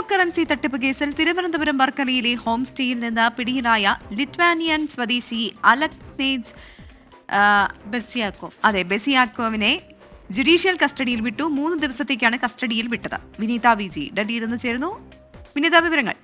Currency തട്ടിപ്പ് കേസിൽ Thiruvananthapuram വർക്കലയിലെ home സ്റ്റേയിൽ നിന്ന് പിടിയിലായ ലിറ്റ്വാനിയൻ സ്വദേശി അലക്നേജ് ബെസിയാക്കോവിനെ ജുഡീഷ്യൽ കസ്റ്റഡിയിൽ വിട്ടു. 3 ദിവസത്തേക്കാണ് കസ്റ്റഡിയിൽ വിട്ടത്. വിനീത വിജി ഡൽഹിയിൽ നിന്ന് ചേരുന്നു. വിനീത, വിവരങ്ങൾ.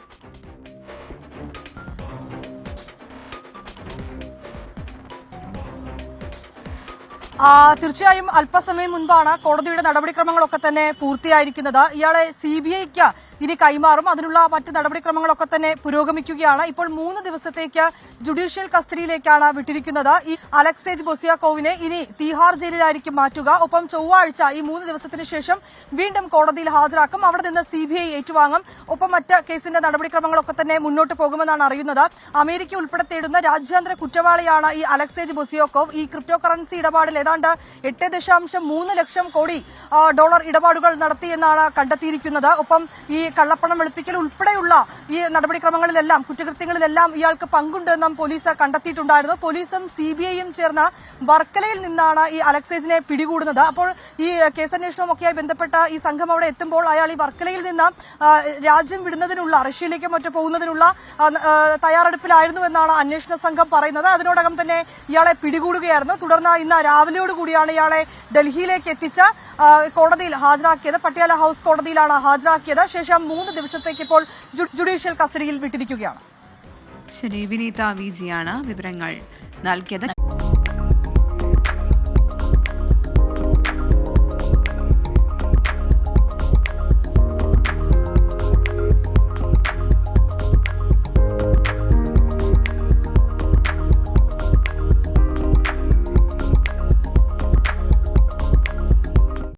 തീർച്ചയായും അല്പസമയം മുൻപാണ് കോടതിയുടെ നടപടിക്രമങ്ങളൊക്കെ തന്നെ പൂർത്തിയായിരിക്കുന്നത്. ഇയാളെ CBIക്ക് ഇനി കൈമാറും. അതിനുള്ള മറ്റ് നടപടിക്രമങ്ങളൊക്കെ തന്നെ പുരോഗമിക്കുകയാണ്. ഇപ്പോൾ 3 ദിവസത്തേക്ക് ജുഡീഷ്യൽ കസ്റ്റഡിയിലേക്കാണ് വിട്ടിരിക്കുന്നത്. ഈ അലക്സേജ് ബൊസിയാക്കോവിനെ ഇനി തീഹാർ ജയിലിലായിരിക്കും മാറ്റുക. ഒപ്പം ചൊവ്വാഴ്ച ഈ 3 ദിവസത്തിന് ശേഷം വീണ്ടും കോടതിയിൽ ഹാജരാക്കും. അവിടെ നിന്ന് CBI ഏറ്റുവാങ്ങും. ഒപ്പം മറ്റ് കേസിന്റെ നടപടിക്രമങ്ങളൊക്കെ തന്നെ മുന്നോട്ട് പോകുമെന്നാണ് അറിയുന്നത്. അമേരിക്ക ഉൾപ്പെടെ തേടുന്ന രാജ്യാന്തര കുറ്റവാളിയാണ് ഈ അലക്സേജ് ബൊസിയാക്കോവ്. ഈ ക്രിപ്റ്റോ കറൻസി ഇടപാടിൽ ഏതാണ്ട് 8.3 ലക്ഷം കോടി ഡോളർ ഇടപാടുകൾ നടത്തിയെന്നാണ് കണ്ടെത്തിയിരിക്കുന്നത്. ഒപ്പം ഈ കള്ളപ്പണം വെളുപ്പിക്കൽ ഉൾപ്പെടെയുള്ള ഈ നടപടിക്രമങ്ങളിലെല്ലാം, കുറ്റകൃത്യങ്ങളിലെല്ലാം ഇയാൾക്ക് പങ്കുണ്ടെന്നും പോലീസ് കണ്ടെത്തിയിട്ടുണ്ടായിരുന്നു. പോലീസും CBIയും ചേർന്ന് വർക്കലയിൽ നിന്നാണ് ഈ അലക്സേജിനെ പിടികൂടുന്നത്. അപ്പോൾ ഈ കേസന്വേഷണമൊക്കെയായി ബന്ധപ്പെട്ട ഈ സംഘം അവിടെ എത്തുമ്പോൾ അയാൾ ഈ വർക്കലയിൽ നിന്ന് രാജ്യം വിടുന്നതിനുള്ള, റഷ്യയിലേക്ക് മറ്റു പോകുന്നതിനുള്ള തയ്യാറെടുപ്പിലായിരുന്നുവെന്നാണ് അന്വേഷണ സംഘം പറയുന്നത്. അതിനോടകം തന്നെ ഇയാളെ പിടികൂടുകയായിരുന്നു. തുടർന്ന് ഇന്ന് രാവിലെയോടുകൂടിയാണ് ഇയാളെ ഡൽഹിയിലേക്ക് എത്തിച്ച് കോടതിയിൽ ഹാജരാക്കിയത്. പട്യാല ഹൌസ് കോടതിയിലാണ് ഹാജരാക്കിയത്. ശേഷം 3 ദിവസത്തേക്ക് ഇപ്പോൾ ജുഡീഷ്യൽ കസ്റ്റഡിയിൽ വിട്ടിരിക്കുകയാണ്. ശരി, വിനീത വിജിയാണ് വിവരങ്ങൾ നൽകിയത്.